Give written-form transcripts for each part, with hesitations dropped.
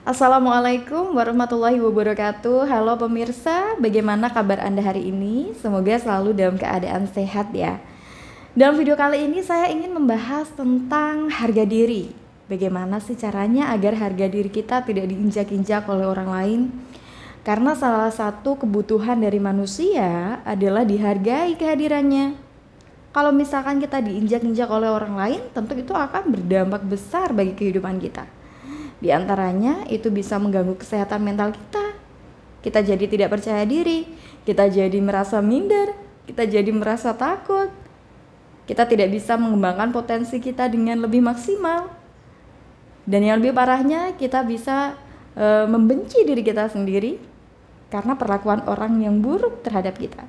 Assalamualaikum warahmatullahi wabarakatuh. Halo pemirsa, bagaimana kabar Anda hari ini? Semoga selalu dalam keadaan sehat ya. Dalam video kali ini saya ingin membahas tentang harga diri. Bagaimana sih caranya agar harga diri kita tidak diinjak-injak oleh orang lain? Karena salah satu kebutuhan dari manusia adalah dihargai kehadirannya. Kalau misalkan kita diinjak-injak oleh orang lain, tentu itu akan berdampak besar bagi kehidupan kita. Di antaranya itu bisa mengganggu kesehatan mental kita. Kita jadi tidak percaya diri, kita jadi merasa minder, kita jadi merasa takut. Kita tidak bisa mengembangkan potensi kita dengan lebih maksimal. Dan yang lebih parahnya, kita bisa membenci diri kita sendiri karena perlakuan orang yang buruk terhadap kita.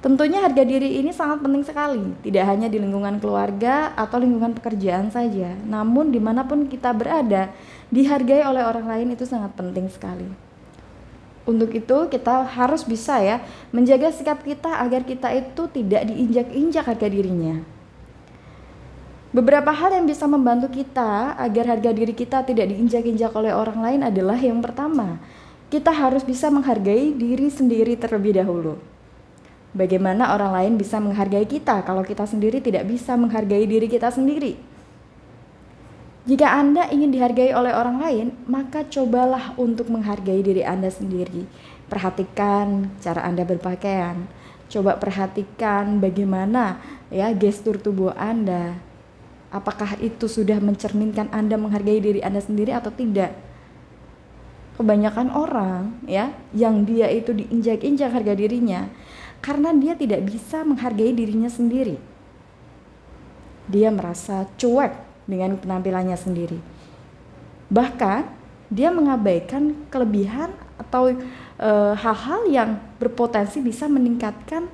Tentunya harga diri ini sangat penting sekali, tidak hanya di lingkungan keluarga atau lingkungan pekerjaan saja, namun dimanapun kita berada, dihargai oleh orang lain itu sangat penting sekali. Untuk itu kita harus bisa menjaga sikap kita agar kita itu tidak diinjak-injak harga dirinya. Beberapa hal yang bisa membantu kita agar harga diri kita tidak diinjak-injak oleh orang lain adalah yang pertama, kita harus bisa menghargai diri sendiri terlebih dahulu. Bagaimana orang lain bisa menghargai kita kalau kita sendiri tidak bisa menghargai diri kita sendiri? Jika Anda ingin dihargai oleh orang lain, maka cobalah untuk menghargai diri Anda sendiri. Perhatikan cara Anda berpakaian. Coba perhatikan bagaimana gestur tubuh Anda. Apakah itu sudah mencerminkan Anda menghargai diri Anda sendiri atau tidak? Kebanyakan orang yang dia itu diinjak-injak harga dirinya karena dia tidak bisa menghargai dirinya sendiri. Dia merasa cuek dengan penampilannya sendiri. Bahkan dia mengabaikan kelebihan atau hal-hal yang berpotensi bisa meningkatkan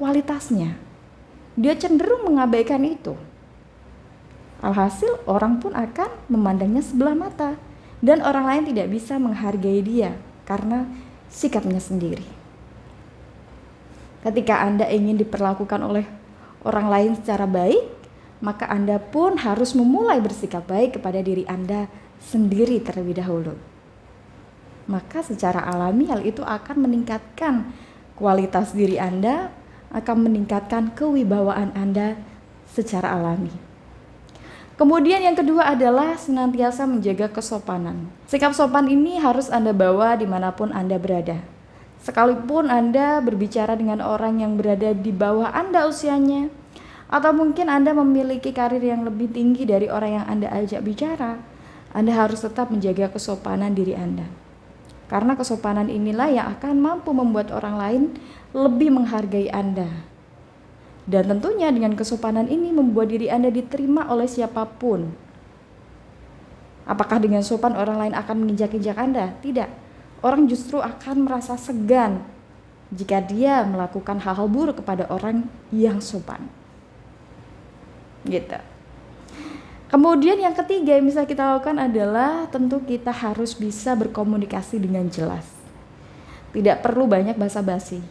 kualitasnya. Dia cenderung mengabaikan itu. Alhasil orang pun akan memandangnya sebelah mata dan orang lain tidak bisa menghargai dia karena sikapnya sendiri. Ketika Anda ingin diperlakukan oleh orang lain secara baik, maka Anda pun harus memulai bersikap baik kepada diri Anda sendiri terlebih dahulu. Maka secara alami hal itu akan meningkatkan kualitas diri Anda, akan meningkatkan kewibawaan Anda secara alami. Kemudian yang kedua adalah senantiasa menjaga kesopanan. Sikap sopan ini harus Anda bawa dimanapun Anda berada. Sekalipun Anda berbicara dengan orang yang berada di bawah Anda usianya, atau mungkin Anda memiliki karir yang lebih tinggi dari orang yang Anda ajak bicara, Anda harus tetap menjaga kesopanan diri Anda. Karena kesopanan inilah yang akan mampu membuat orang lain lebih menghargai Anda. Dan tentunya dengan kesopanan ini membuat diri Anda diterima oleh siapapun. Apakah dengan sopan orang lain akan menginjak-injak Anda? Tidak. Orang justru akan merasa segan jika dia melakukan hal-hal buruk kepada orang yang sopan. Gitu. Kemudian yang ketiga yang bisa kita lakukan adalah tentu kita harus bisa berkomunikasi dengan jelas. Tidak perlu banyak basa-basi.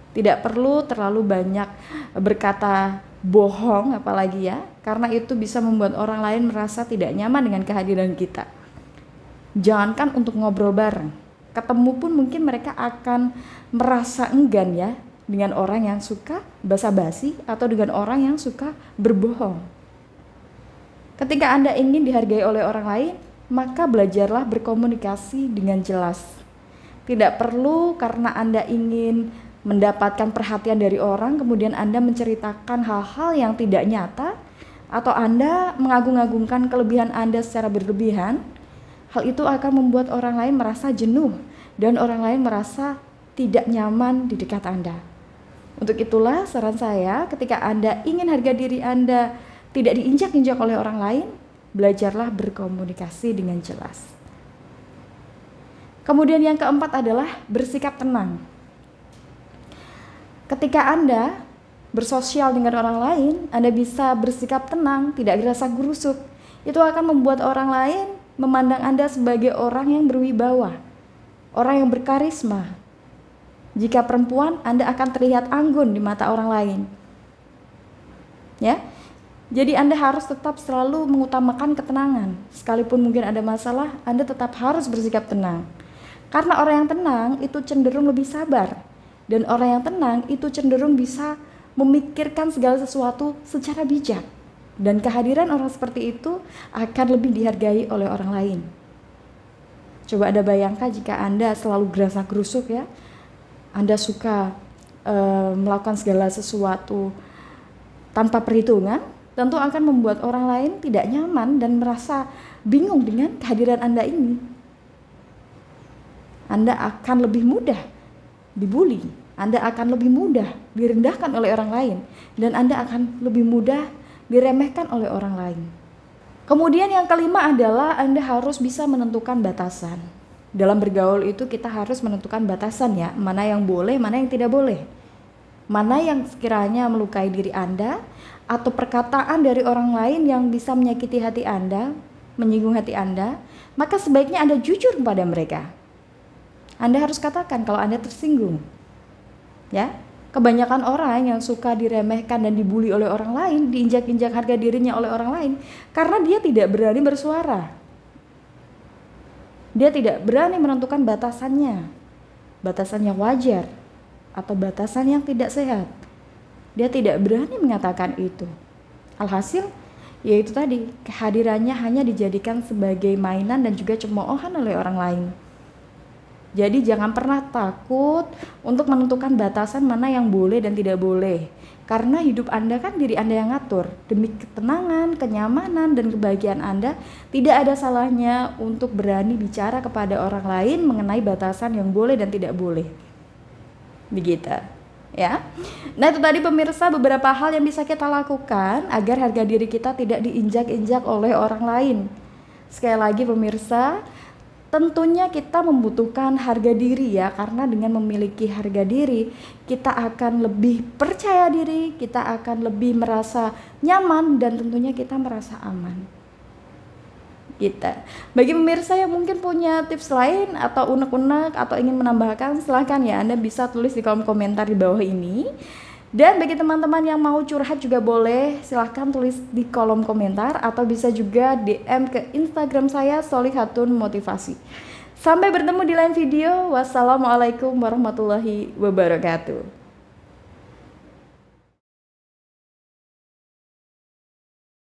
Tidak perlu terlalu banyak berkata bohong apalagi karena itu bisa membuat orang lain merasa tidak nyaman dengan kehadiran kita. Jangankan untuk ngobrol bareng, ketemu pun mungkin mereka akan merasa enggan dengan orang yang suka basa-basi atau dengan orang yang suka berbohong. Ketika Anda ingin dihargai oleh orang lain, maka belajarlah berkomunikasi dengan jelas. Tidak perlu karena Anda ingin mendapatkan perhatian dari orang, kemudian Anda menceritakan hal-hal yang tidak nyata, atau Anda mengagung-agungkan kelebihan Anda secara berlebihan. Hal itu akan membuat orang lain merasa jenuh dan orang lain merasa tidak nyaman di dekat Anda. Untuk itulah saran saya, ketika Anda ingin harga diri Anda tidak diinjak-injak oleh orang lain, belajarlah berkomunikasi dengan jelas. Kemudian yang keempat adalah bersikap tenang. Ketika Anda bersosial dengan orang lain, Anda bisa bersikap tenang, tidak merasa gurusuk. Itu akan membuat orang lain memandang Anda sebagai orang yang berwibawa, orang yang berkarisma. Jika perempuan, Anda akan terlihat anggun di mata orang lain. Jadi Anda harus tetap selalu mengutamakan ketenangan. Sekalipun mungkin ada masalah, Anda tetap harus bersikap tenang. Karena orang yang tenang itu cenderung lebih sabar. Dan orang yang tenang itu cenderung bisa memikirkan segala sesuatu secara bijak. Dan kehadiran orang seperti itu akan lebih dihargai oleh orang lain. Coba Anda bayangkan jika Anda selalu gerasa-gerusuk ya. Anda suka melakukan segala sesuatu tanpa perhitungan, tentu akan membuat orang lain tidak nyaman dan merasa bingung dengan kehadiran Anda ini. Anda akan lebih mudah dibully, Anda akan lebih mudah direndahkan oleh orang lain, dan Anda akan lebih mudah diremehkan oleh orang lain. Kemudian yang kelima adalah Anda harus bisa menentukan batasan. Dalam bergaul itu kita harus menentukan batasan ya, mana yang boleh, mana yang tidak boleh. Mana yang sekiranya melukai diri Anda, atau perkataan dari orang lain yang bisa menyakiti hati Anda, menyinggung hati Anda, maka sebaiknya Anda jujur kepada mereka. Anda harus katakan kalau Anda tersinggung. Ya, kebanyakan orang yang suka diremehkan dan dibully oleh orang lain, diinjak-injak harga dirinya oleh orang lain, karena dia tidak berani bersuara. Dia tidak berani menentukan batasannya. Batasan yang wajar atau batasan yang tidak sehat. Dia tidak berani mengatakan itu. Alhasil, yaitu tadi, kehadirannya hanya dijadikan sebagai mainan dan juga cemoohan oleh orang lain. Jadi jangan pernah takut untuk menentukan batasan mana yang boleh dan tidak boleh. Karena hidup Anda kan diri Anda yang ngatur. Demi ketenangan, kenyamanan, dan kebahagiaan Anda, tidak ada salahnya untuk berani bicara kepada orang lain mengenai batasan yang boleh dan tidak boleh. Begitu. Ya. Nah, itu tadi pemirsa beberapa hal yang bisa kita lakukan agar harga diri kita tidak diinjak-injak oleh orang lain. Sekali lagi pemirsa, tentunya kita membutuhkan harga diri ya, karena dengan memiliki harga diri, kita akan lebih percaya diri, kita akan lebih merasa nyaman, dan tentunya kita merasa aman. Gitu. Bagi pemirsa yang mungkin punya tips lain atau unek-unek atau ingin menambahkan, silahkan ya, Anda bisa tulis di kolom komentar di bawah ini. Dan bagi teman-teman yang mau curhat juga boleh, silahkan tulis di kolom komentar atau bisa juga DM ke Instagram saya Sholihatun Motivasi. Sampai bertemu di lain video. Wassalamualaikum warahmatullahi wabarakatuh.